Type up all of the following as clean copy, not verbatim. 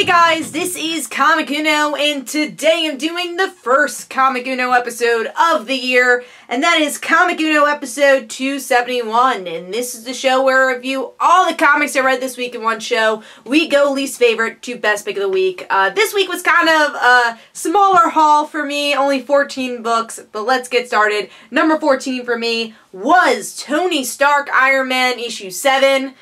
Hey guys, this is Comic Uno, and today I'm doing the first Comic Uno episode of the year, and that is Comic Uno episode 271, and this is the show where I review all the comics I read this week in one show. We go least favorite to best pick of the week. This week was kind of a smaller haul for me, only 14 books, but let's get started. Number 14 for me was Tony Stark Iron Man issue 7.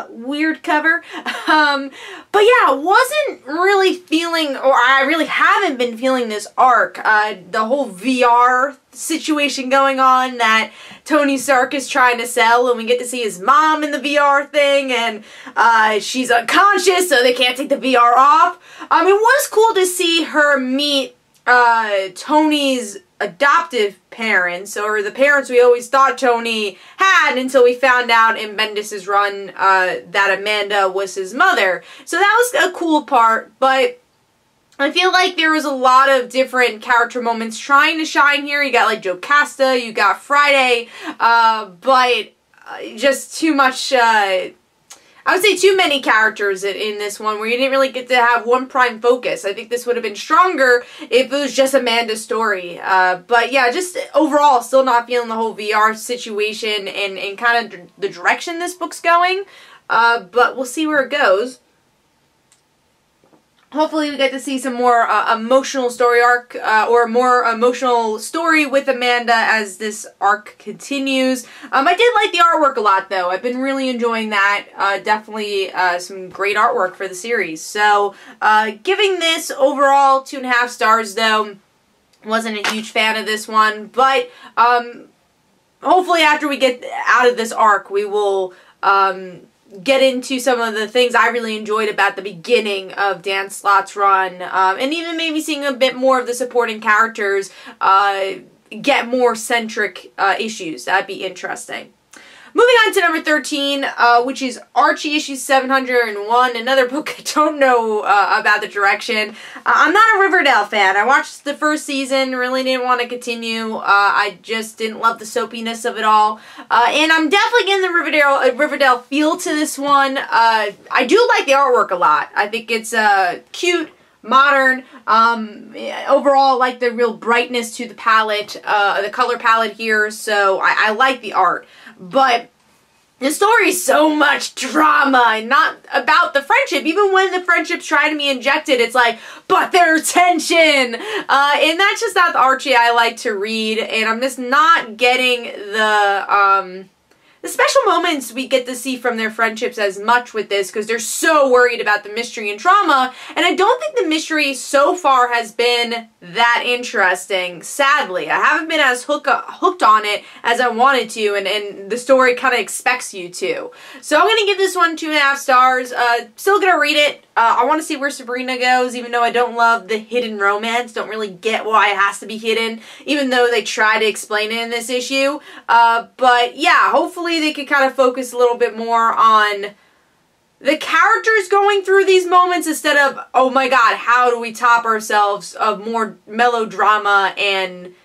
Weird cover. But yeah, wasn't really feeling, or I really haven't been feeling this arc. The whole VR situation going on that Tony Stark is trying to sell, and we get to see his mom in the VR thing, and she's unconscious, so they can't take the VR off. It was cool to see her meet Tony's adoptive parents, or the parents we always thought Tony had until we found out in Bendis' run that Amanda was his mother. So that was a cool part, but I feel like there was a lot of different character moments trying to shine here. You got like Joe Casta, you got Friday, but just too much, I would say too many characters in this one where you didn't really get to have one prime focus. I think this would have been stronger if it was just Amanda's story. But yeah, just overall still not feeling the whole VR situation and kind of the direction this book's going. But we'll see where it goes. Hopefully we get to see some more emotional story arc, or more emotional story with Amanda as this arc continues. I did like the artwork a lot though. I've been really enjoying that. Definitely some great artwork for the series. So giving this overall 2.5 stars though. Wasn't a huge fan of this one, but hopefully after we get out of this arc we will get into some of the things I really enjoyed about the beginning of Dan Slott's run, and even maybe seeing a bit more of the supporting characters get more centric issues. That'd be interesting. Moving on to number 13, which is Archie issue 701, another book I don't know about the direction. I'm not a Riverdale fan. I watched the first season, really didn't want to continue. I just didn't love the soapiness of it all. And I'm definitely getting the Riverdale feel to this one. I do like the artwork a lot. I think it's cute, modern, overall like the real brightness to the palette, the color palette here, so I like the art. But the story is so much drama and not about the friendship. Even when the friendships try to be injected, it's like, but there's tension. And that's just not the Archie I like to read. And I'm just not getting the special moments we get to see from their friendships as much with this, because they're so worried about the mystery and trauma, and I don't think the mystery so far has been that interesting, sadly. I haven't been as hooked on it as I wanted to, and the story kind of expects you to. So I'm going to give this one 2.5 stars. Still going to read it. I want to see where Sabrina goes, even though I don't love the hidden romance. Don't really get why it has to be hidden, even though they try to explain it in this issue. But yeah, hopefully they could kind of focus a little bit more on the characters going through these moments instead of, oh my god, how do we top ourselves of more melodrama and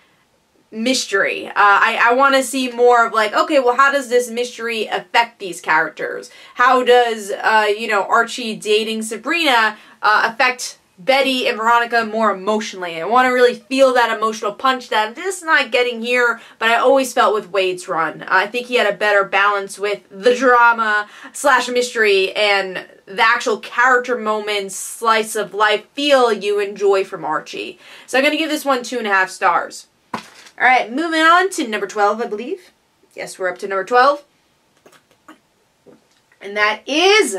mystery. I want to see more of like, okay, well, how does this mystery affect these characters? How does, you know, Archie dating Sabrina affect Betty and Veronica more emotionally? I want to really feel that emotional punch that I'm just not getting here, but I always felt with Wade's run. I think he had a better balance with the drama / mystery and the actual character moments, slice of life feel you enjoy from Archie. So I'm going to give this one 2.5 stars. Alright, moving on to number 12, I believe. Yes, we're up to number 12. And that is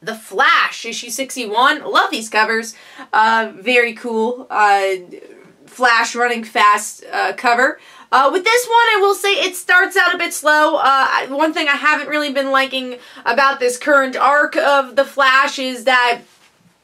The Flash, issue 61. Love these covers. Very cool. Flash running fast cover. With this one, I will say it starts out a bit slow. One thing I haven't really been liking about this current arc of The Flash is that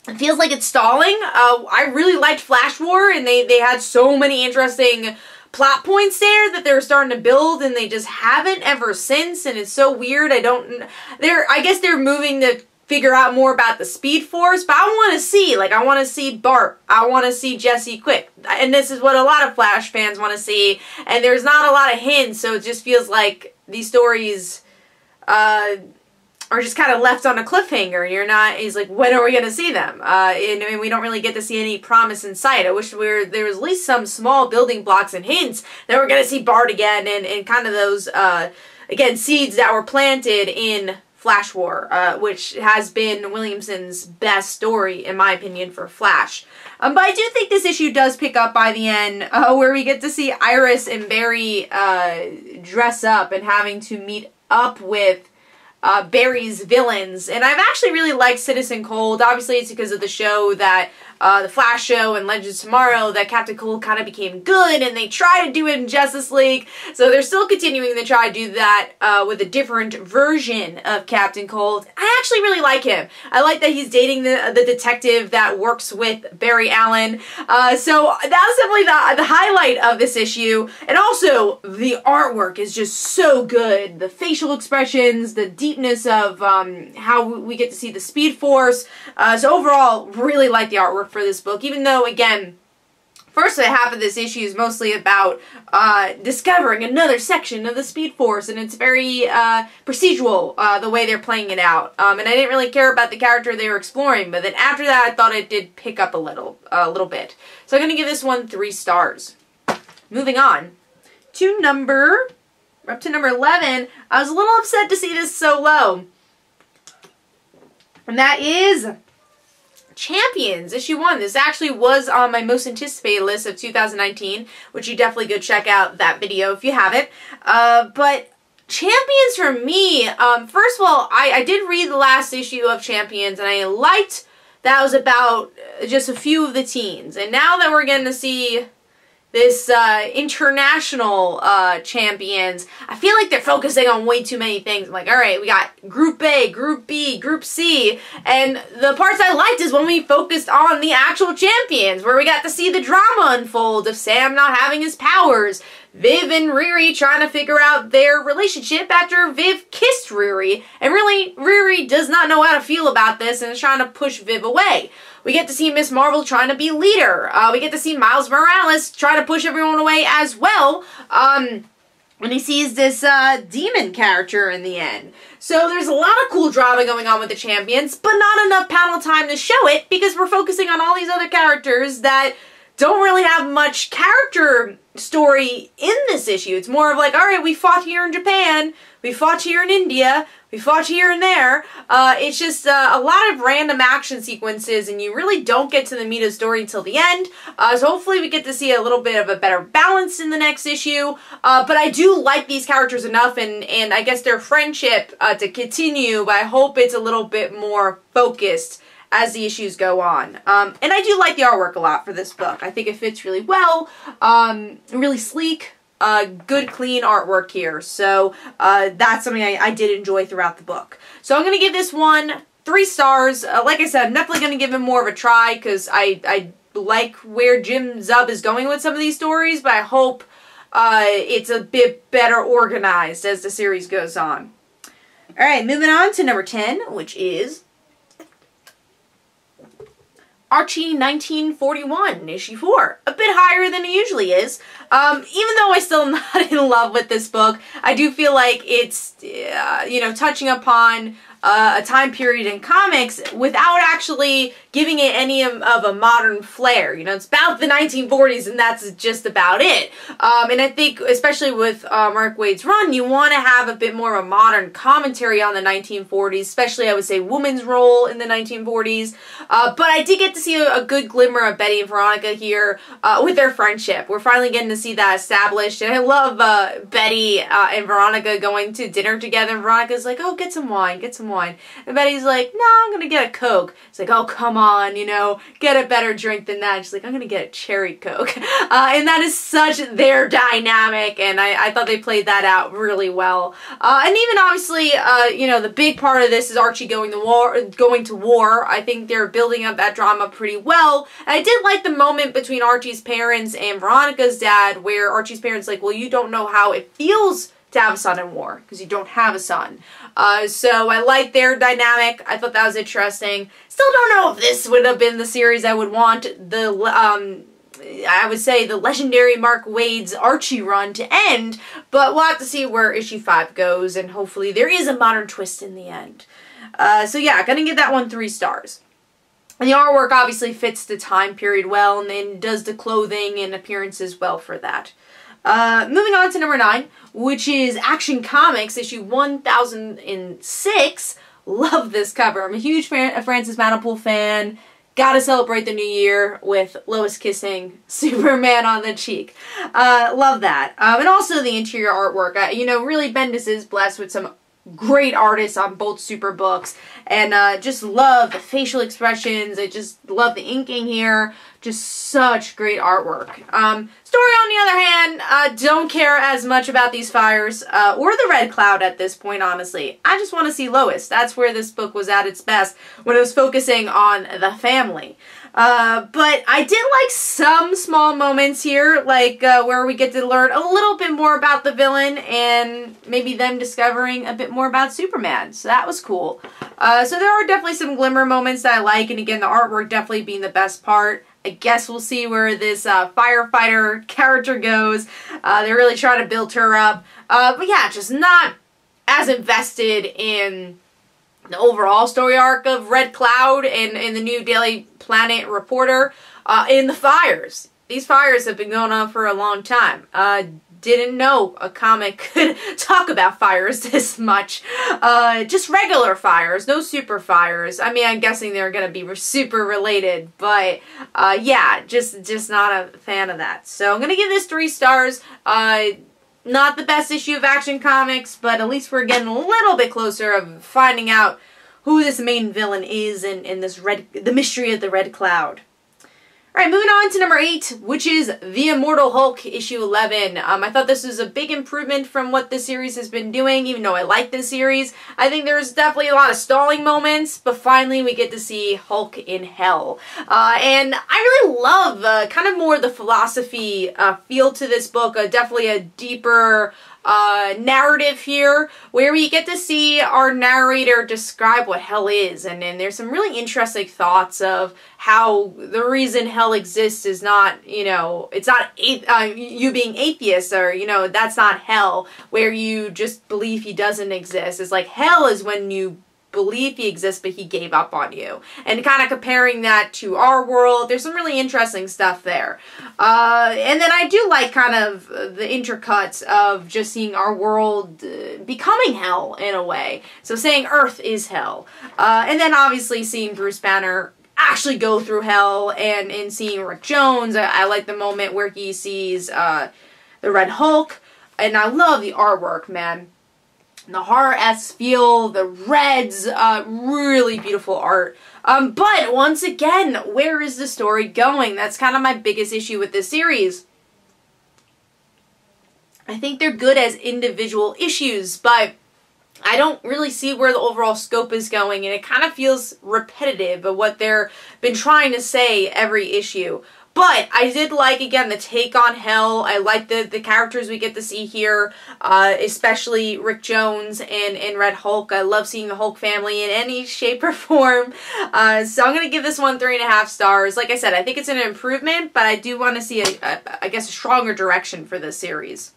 it feels like it's stalling. I really liked Flash War, and they had so many interesting plot points there that they were starting to build, and they just haven't ever since, and it's so weird. I guess they're moving to figure out more about the Speed Force, but I want to see, like, I want to see Bart, I want to see Jesse Quick, and this is what a lot of Flash fans want to see, and there's not a lot of hints, so it just feels like these stories, are just kind of left on a cliffhanger, and you're not, he's like, when are we going to see them? And we don't really get to see any promise in sight. I wish there was at least some small building blocks and hints that we're going to see Bart again, and kind of those, again, seeds that were planted in Flash War, which has been Williamson's best story, in my opinion, for Flash. But I do think this issue does pick up by the end, where we get to see Iris and Barry dress up and having to meet up with Barry's villains. And I've actually really liked Citizen Cold. Obviously, it's because of the show that the Flash show and Legends of Tomorrow that Captain Cold kind of became good, and they try to do it in Justice League. So they're still continuing to try to do that with a different version of Captain Cold. I actually really like him. I like that he's dating the detective that works with Barry Allen. So that was definitely the highlight of this issue. And also, the artwork is just so good. The facial expressions, the deepness of how we get to see the Speed Force. So overall, really like the artwork for this book, even though, again, first half of this issue is mostly about discovering another section of the Speed Force, and it's very procedural, the way they're playing it out. And I didn't really care about the character they were exploring, but then after that, I thought it did pick up a little bit. So I'm going to give this one 3 stars. Moving on to number 11. I was a little upset to see this so low, and that is Champions, issue 1. This actually was on my most anticipated list of 2019, which you definitely go check out that video if you haven't. But Champions for me, first of all, I did read the last issue of Champions, and I liked that it was about just a few of the teens. And now that we're getting to see this international Champions, I feel like they're focusing on way too many things. I'm like, alright, we got Group A, Group B, Group C, and the parts I liked is when we focused on the actual Champions, where we got to see the drama unfold of Sam not having his powers, Viv and Riri trying to figure out their relationship after Viv kissed Riri, and really, Riri does not know how to feel about this and is trying to push Viv away. We get to see Miss Marvel trying to be leader. We get to see Miles Morales try to push everyone away as well, when he sees this demon character in the end. So there's a lot of cool drama going on with the Champions, but not enough panel time to show it, because we're focusing on all these other characters that don't really have much character story in this issue. It's more of like, alright, we fought here in Japan, we fought here in India, we fought here and there. It's just a lot of random action sequences, and you really don't get to the meat of the story until the end. So hopefully we get to see a little bit of a better balance in the next issue. But I do like these characters enough, and I guess their friendship to continue, but I hope it's a little bit more focused as the issues go on. And I do like the artwork a lot for this book. I think it fits really well, really sleek. Good, clean artwork here. So that's something I did enjoy throughout the book. So I'm going to give this one 3 stars. Like I said, I'm definitely going to give it more of a try, because I like where Jim Zub is going with some of these stories, but I hope it's a bit better organized as the series goes on. Alright, moving on to number 10, which is Archie 1941, issue 4. A bit higher than it usually is. Even though I still am not in love with this book, I do feel like it's, you know, touching upon a time period in comics without actually giving it any of a modern flair. You know, it's about the 1940s, and that's just about it. And I think, especially with Mark Waid's run, you want to have a bit more of a modern commentary on the 1940s, especially, I would say, women's role in the 1940s. But I did get to see a good glimmer of Betty and Veronica here with their friendship. We're finally getting to see that established, and I love Betty and Veronica going to dinner together, and Veronica's like, oh, get some wine, get some wine. And Betty's like, no, I'm gonna get a Coke. It's like, oh, come on, you know, get a better drink than that. She's like, I'm gonna get a cherry Coke. And that is such their dynamic, and I thought they played that out really well. And even obviously, you know, the big part of this is Archie going to war. I think they're building up that drama pretty well. And I did like the moment between Archie's parents and Veronica's dad, where Archie's parents like, well, you don't know how it feels to have a son in war, because you don't have a son. So I like their dynamic. I thought that was interesting. Still don't know if this would have been the series I would want I would say the legendary Mark Waid's Archie run to end, but we'll have to see where issue 5 goes, and hopefully there is a modern twist in the end. So yeah, gonna give that one 3 stars. And the artwork obviously fits the time period well, and does the clothing and appearances well for that. Moving on to number 9, which is Action Comics, issue 1006. Love this cover. I'm a huge Francis Manapul fan. Gotta celebrate the new year with Lois kissing Superman on the cheek. Love that. And also the interior artwork. You know, really Bendis is blessed with some great artists on both super books, and just love the facial expressions. I just love the inking here. Just such great artwork. Story on the other hand, don't care as much about these fires or the Red Cloud at this point, honestly. I just want to see Lois. That's where this book was at its best, when it was focusing on the family. But I did like some small moments here, like where we get to learn a little bit more about the villain and maybe them discovering a bit more about Superman. So that was cool. So there are definitely some glimmer moments that I like, and again, the artwork definitely being the best part. I guess we'll see where this firefighter character goes. They're really trying to build her up. But yeah, just not as invested in the overall story arc of Red Cloud and the new Daily Planet reporter in the fires. These fires have been going on for a long time. Didn't know a comic could talk about fires this much. Just regular fires, no super fires. I mean, I'm guessing they're going to be super related, but yeah, just not a fan of that. So I'm going to give this 3 stars. Not the best issue of Action Comics, but at least we're getting a little bit closer of finding out who this main villain is in this the mystery of the Red Cloud. Alright, moving on to number 8, which is The Immortal Hulk, issue 11. I thought this was a big improvement from what this series has been doing, even though I like this series. I think there's definitely a lot of stalling moments, but finally we get to see Hulk in hell. And I really love kind of more the philosophy feel to this book, definitely a deeper narrative here, where we get to see our narrator describe what hell is, and there's some really interesting thoughts of how the reason hell exists is not, you know, it's not you being atheist, or, you know, that's not hell, where you just believe he doesn't exist. It's like hell is when you believe he exists but he gave up on you, and kind of comparing that to our world. There's some really interesting stuff there, and then I do like kind of the intercuts of just seeing our world becoming hell in a way, so saying Earth is hell, and then obviously seeing Bruce Banner actually go through hell, and seeing Rick Jones. I like the moment where he sees the Red Hulk, and I love the artwork, man. The horror-esque feel, the reds, really beautiful art. But once again, where is the story going? That's kind of my biggest issue with this series. I think they're good as individual issues, but I don't really see where the overall scope is going, and it kind of feels repetitive of what they've been trying to say every issue. But I did like, again, the take on hell. I like the characters we get to see here, especially Rick Jones and Red Hulk. I love seeing the Hulk family in any shape or form. So I'm going to give this one 3.5 stars. Like I said, I think it's an improvement, but I do want to see, I guess, a stronger direction for this series.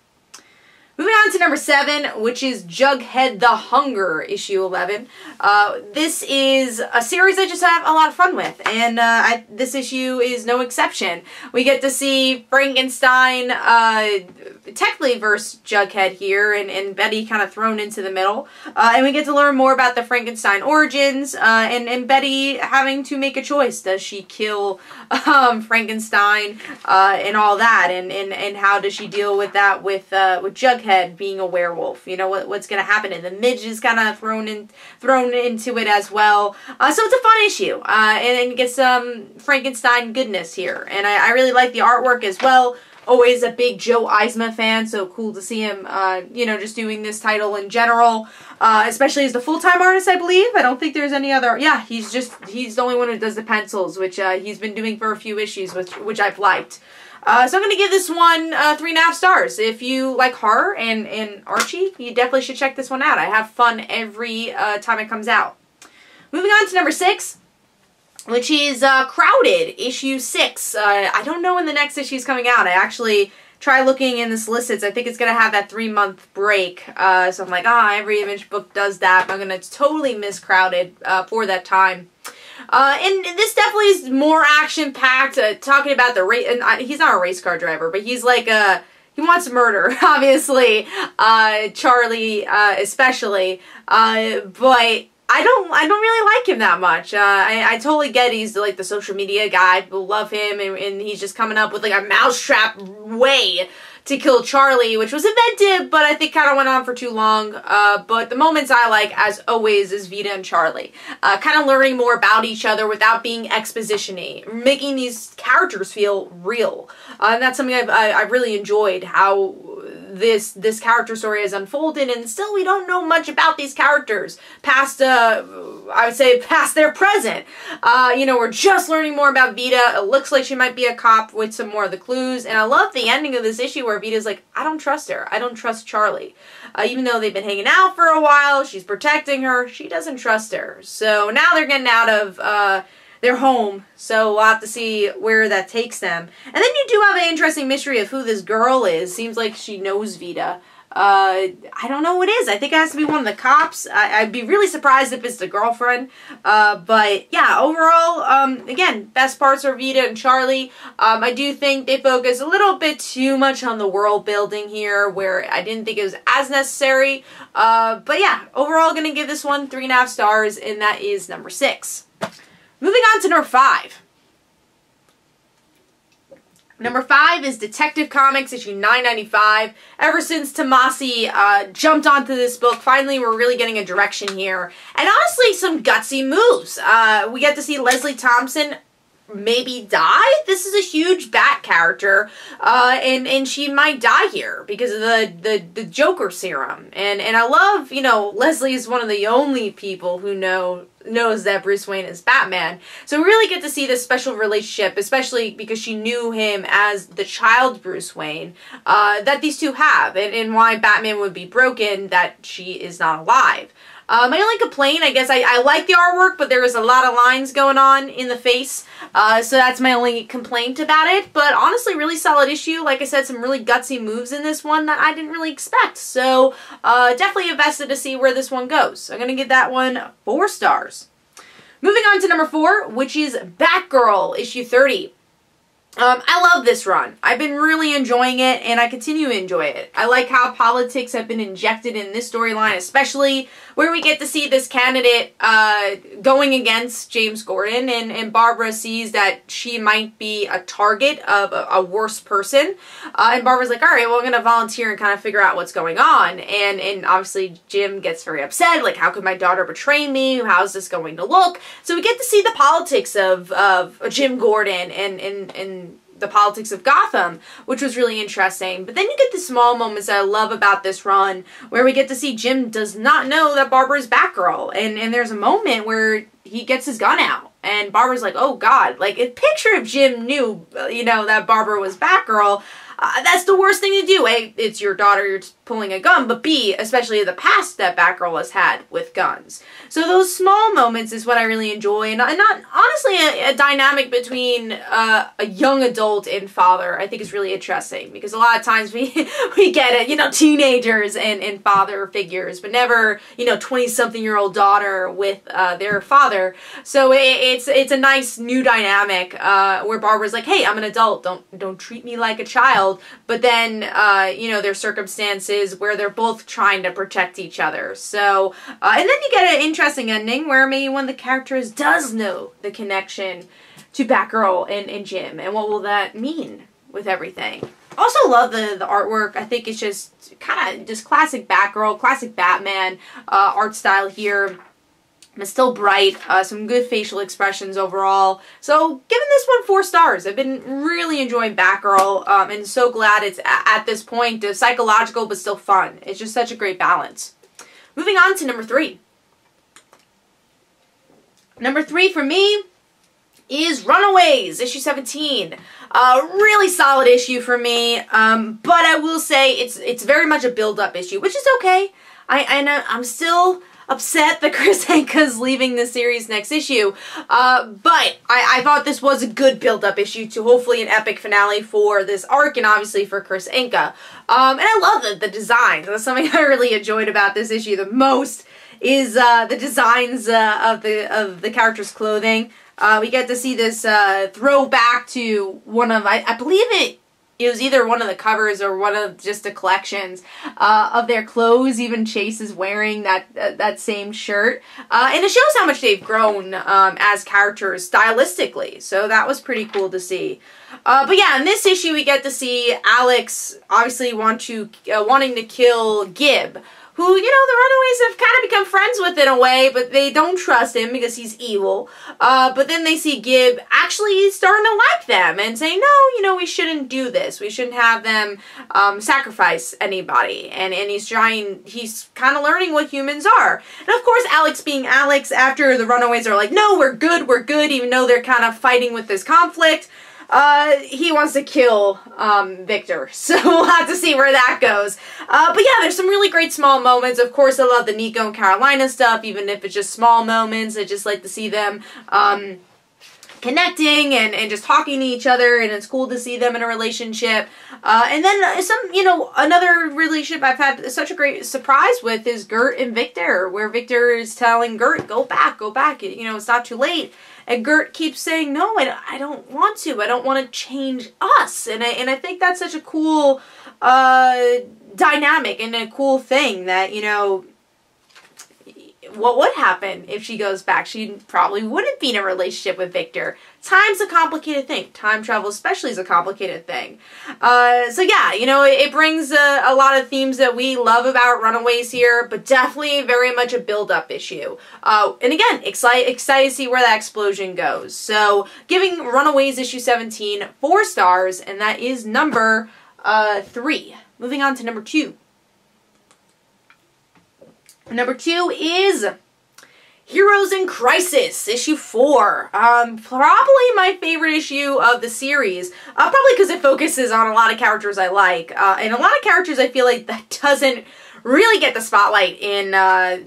Moving on to number 7, which is Jughead The Hunger, issue 11. This is a series I just have a lot of fun with, and this issue is no exception. We get to see Frankenstein technically versus Jughead here, and Betty kind of thrown into the middle. And we get to learn more about the Frankenstein origins, and Betty having to make a choice. Does she kill Frankenstein and all that, and how does she deal with that with Jughead being a werewolf? You know, what's going to happen? And the Midge is kind of thrown into it as well. So it's a fun issue, and get some Frankenstein goodness here. And I really like the artwork as well. Always a big Joe Eisma fan, so cool to see him, you know, just doing this title in general, especially as the full-time artist, I believe. I don't think there's any other. Yeah, he's the only one who does the pencils, which he's been doing for a few issues, which I've liked. So I'm going to give this one 3.5 stars. If you like horror and Archie, you definitely should check this one out. I have fun every time it comes out. Moving on to number 6, which is Crowded, issue 6. I don't know when the next issue is coming out. I actually try looking in the solicits. I think it's going to have that 3-month break. So I'm like, every Image book does that. I'm going to totally miss Crowded for that time. And this definitely is more action-packed, talking about the race, and he's not a race car driver, but he's like, he wants murder, obviously, Charlie, especially, but I don't really like him that much. I totally get he's like the social media guy, people love him, and he's just coming up with like a mousetrap way to kill Charlie, which was inventive, but I think kind of went on for too long. But the moments I like, as always, is Vita and Charlie. Kind of learning more about each other without being exposition-y, making these characters feel real. And that's something I've really enjoyed, how this character story has unfolded, and still we don't know much about these characters past I would say past their present. You know, we're just learning more about Vita. It looks like she might be a cop with some more of the clues, and I love the ending of this issue where Vita's like, I don't trust her. I don't trust Charlie. Even though they've been hanging out for a while, she's protecting her, she doesn't trust her. So now they're getting out of their home, so we'll have to see where that takes them. And then you do have an interesting mystery of who this girl is. Seems like she knows Vita. I don't know who it is. I think it has to be one of the cops. I'd be really surprised if it's the girlfriend. But yeah, overall, again, best parts are Vita and Charlie. I do think they focus a little bit too much on the world building here, where I didn't think it was as necessary. But yeah, overall gonna give this one 3.5 stars, and that is number 6. Moving on to number 5. Number 5 is Detective Comics, issue 995. Ever since Tomasi jumped onto this book, finally we're really getting a direction here. And honestly, some gutsy moves. We get to see Leslie Thompson maybe die. This is a huge Bat character, and she might die here because of the Joker serum. And I love, you know, Leslie is one of the only people who knows that Bruce Wayne is Batman. So we really get to see this special relationship, especially because she knew him as the child Bruce Wayne, that these two have, and why Batman would be broken that she is not alive. My only complaint, I guess, I like the artwork, but there is a lot of lines going on in the face, so that's my only complaint about it. But honestly, really solid issue. Like I said, some really gutsy moves in this one that I didn't really expect. So definitely invested to see where this one goes. I'm going to give that one 4 stars. Moving on to number 4, which is Batgirl, issue 30. I love this run. I've been really enjoying it, and I continue to enjoy it. I like how politics have been injected in this storyline, especially where we get to see this candidate going against James Gordon, and Barbara sees that she might be a target of a worse person. And Barbara's like, alright, well, I'm going to volunteer and kind of figure out what's going on. And obviously Jim gets very upset, like, how could my daughter betray me? How's this going to look? So we get to see the politics of Jim Gordon and the politics of Gotham, which was really interesting. But then you get the small moments that I love about this run, where we get to see Jim does not know that Barbara's Batgirl, and there's a moment where he gets his gun out, and Barbara's like, oh god, like, a picture if Jim knew, you know, that Barbara was Batgirl. That's the worst thing to do. A, it's your daughter, you're pulling a gun, but B, especially the past that Batgirl has had with guns. So those small moments is what I really enjoy, and not honestly a dynamic between a young adult and father I think is really interesting, because a lot of times we get it, you know, teenagers and father figures, but never, you know, 20-something-year-old daughter with their father. So it's a nice new dynamic where Barbara's like, hey, I'm an adult, don't treat me like a child. But then, you know, there's circumstances where they're both trying to protect each other. So, and then you get an interesting ending where maybe one of the characters does know the connection to Batgirl and Jim. And what will that mean with everything? Also love the artwork. I think it's just kind of just classic Batgirl, classic Batman art style here. It's still bright, some good facial expressions overall. So, giving this one 4 stars. I've been really enjoying Batgirl, and so glad it's at this point, psychological but still fun. It's just such a great balance. Moving on to number 3. Number 3 for me is Runaways, issue 17. Really solid issue for me, but I will say it's very much a build-up issue, which is okay. I'm still upset that Chris Anka's leaving the series next issue, but I thought this was a good build-up issue to hopefully an epic finale for this arc and obviously for Chris Anka. And I love the designs. That's something I really enjoyed about this issue the most is the designs of the characters' clothing. We get to see this throwback to one of, I believe it was either one of the covers or one of just the collections of their clothes. Even Chase is wearing that same shirt. And it shows how much they've grown as characters stylistically. So that was pretty cool to see. But yeah, in this issue we get to see Alex obviously wanting to kill Gib, who, you know, the Runaways have kind of become friends with in a way, but they don't trust him because he's evil. But then they see Gib actually starting to like them and saying, no, you know, we shouldn't do this. We shouldn't have them sacrifice anybody. And he's kind of learning what humans are. And of course, Alex being Alex, after the Runaways are like, no, we're good, even though they're kind of fighting with this conflict. He wants to kill Victor, so we'll have to see where that goes. But yeah, there's some really great small moments. Of course, I love the Nico and Carolina stuff, even if it's just small moments. I just like to see them connecting and just talking to each other, and it's cool to see them in a relationship. And then another relationship I've had such a great surprise with is Gert and Victor, where Victor is telling Gert, go back, you know, it's not too late. And Gert keeps saying, no, I don't want to. I don't want to change us. And I think that's such a cool dynamic and a cool thing that, you know, what would happen if she goes back? She probably wouldn't be in a relationship with Victor. Time's a complicated thing. Time travel especially is a complicated thing. So yeah, you know, it brings a lot of themes that we love about Runaways here, but definitely very much a build-up issue. And again, excited to see where that explosion goes. So giving Runaways issue 17 4 stars, and that is number 3. Moving on to number 2. Number 2 is Heroes in Crisis, issue 4. Probably my favorite issue of the series. Probably because it focuses on a lot of characters I like. And a lot of characters I feel like that doesn't really get the spotlight in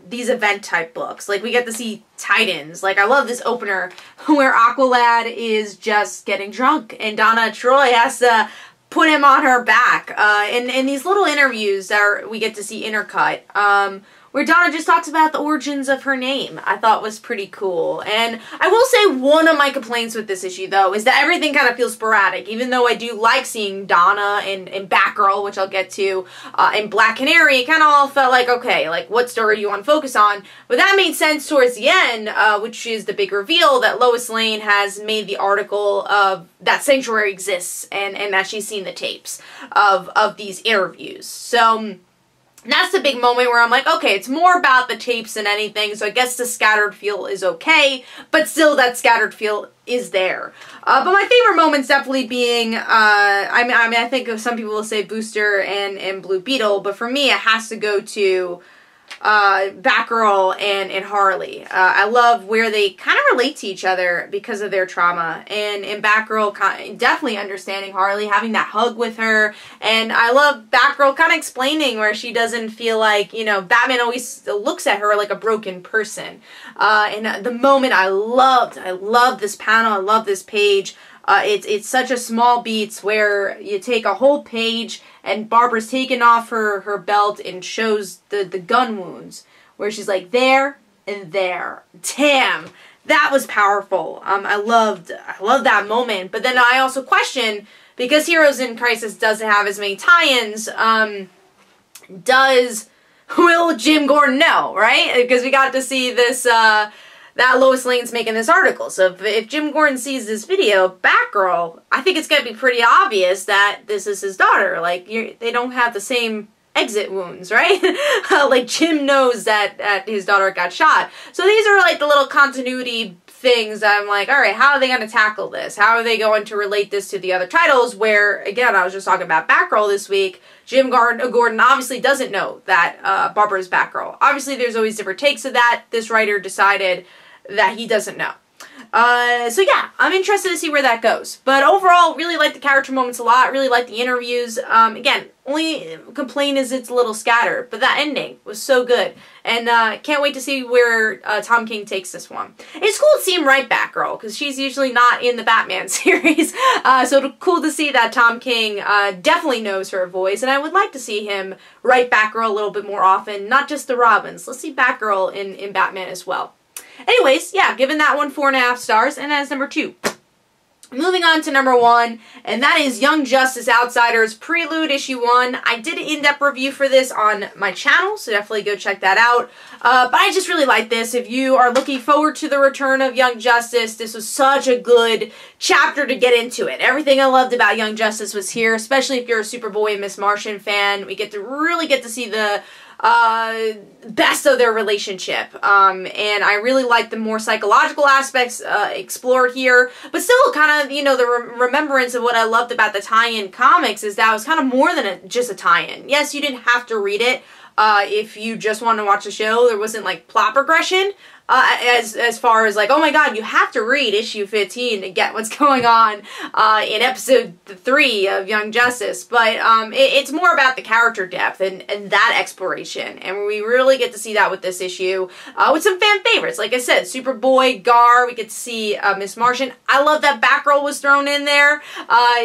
these event-type books. Like, we get to see Titans. Like, I love this opener where Aqualad is just getting drunk, and Donna Troy has to put him on her back. In these little interviews that we get to see intercut, where Donna just talks about the origins of her name, I thought was pretty cool. And I will say one of my complaints with this issue, though, is that everything kind of feels sporadic. Even though I do like seeing Donna and Batgirl, which I'll get to, and Black Canary, it kind of all felt like, okay, like, what story do you want to focus on? But that made sense towards the end, which is the big reveal that Lois Lane has made the article of that Sanctuary exists, and that she's seen the tapes of these interviews. So that's the big moment where I'm like, okay, it's more about the tapes than anything, so I guess the scattered feel is okay, but still that scattered feel is there. But my favorite moments definitely being, I mean, I think some people will say Booster and Blue Beetle, but for me it has to go to Batgirl and Harley. I love where they kind of relate to each other because of their trauma, and Batgirl definitely understanding Harley, having that hug with her, and I love Batgirl kind of explaining where she doesn't feel like, you know, Batman always looks at her like a broken person. And the moment I love this panel, I love this page. It's such a small beats where you take a whole page and Barbara's taken off her belt and shows the gun wounds, where she's like, there and there. Damn, that was powerful. I love that moment. But then I also question, because Heroes in Crisis doesn't have as many tie-ins, will Jim Gordon know, right? Because we got to see this, that Lois Lane's making this article. So if Jim Gordon sees this video, Batgirl, I think it's going to be pretty obvious that this is his daughter. Like, they don't have the same exit wounds, right? Like, Jim knows that his daughter got shot. So these are like the little continuity things that I'm like, alright, how are they going to tackle this? How are they going to relate this to the other titles where, again, I was just talking about Batgirl this week, Jim Gordon obviously doesn't know that Barbara's Batgirl. Obviously, there's always different takes of that. This writer decided that he doesn't know. So yeah, I'm interested to see where that goes. But overall, really like the character moments a lot. Really like the interviews. Again, only complaint is it's a little scattered, but that ending was so good. And can't wait to see where Tom King takes this one. It's cool to see him write Batgirl, because she's usually not in the Batman series. So it's cool to see that Tom King definitely knows her voice, and I would like to see him write Batgirl a little bit more often, not just the Robins. Let's see Batgirl in Batman as well. Anyways, yeah, giving that one 4.5 stars, and as number 2. Moving on to number 1, and that is Young Justice Outsiders Prelude issue 1. I did an in-depth review for this on my channel, so definitely go check that out. But I just really like this. If you are looking forward to the return of Young Justice, this was such a good chapter to get into it. Everything I loved about Young Justice was here, especially if you're a Superboy and Miss Martian fan. We really get to see the best of their relationship, and I really like the more psychological aspects explored here, but still kind of, you know, the remembrance of what I loved about the tie-in comics is that it was kind of more than just a tie-in. Yes, you didn't have to read it if you just wanted to watch the show. There wasn't like plot progression as far as like, oh my god, you have to read issue 15 to get what's going on in episode 3 of Young Justice, but it's more about the character depth and that exploration, and we really get to see that with this issue with some fan favorites. Like I said, Superboy, Gar, we get to see Miss Martian. I love that Batgirl was thrown in there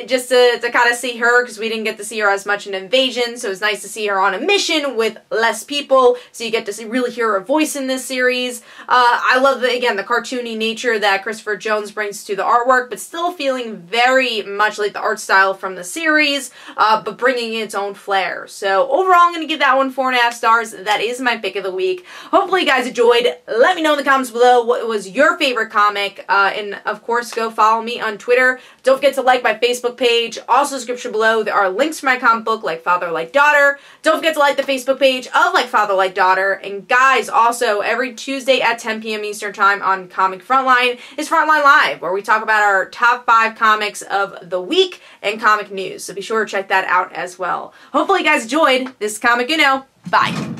just to kind of see her, because we didn't get to see her as much in Invasion, so it's nice to see her on a mission with less people, so you get to really hear her voice in this series. I love, again, the cartoony nature that Christopher Jones brings to the artwork, but still feeling very much like the art style from the series, but bringing its own flair. So overall, I'm going to give that one 4.5 stars. That is my pick of the week. Hopefully you guys enjoyed. Let me know in the comments below what was your favorite comic, and of course, go follow me on Twitter. Don't forget to like my Facebook page. Also, description below, there are links for my comic book, Like Father, Like Daughter. Don't forget to like the Facebook page of Like Father, Like Daughter. And guys, also, every Tuesday at 10 p.m. Eastern Time on Comic Frontline is Frontline Live, where we talk about our top 5 comics of the week and comic news. So be sure to check that out as well. Hopefully you guys enjoyed this Comic You Know. Bye.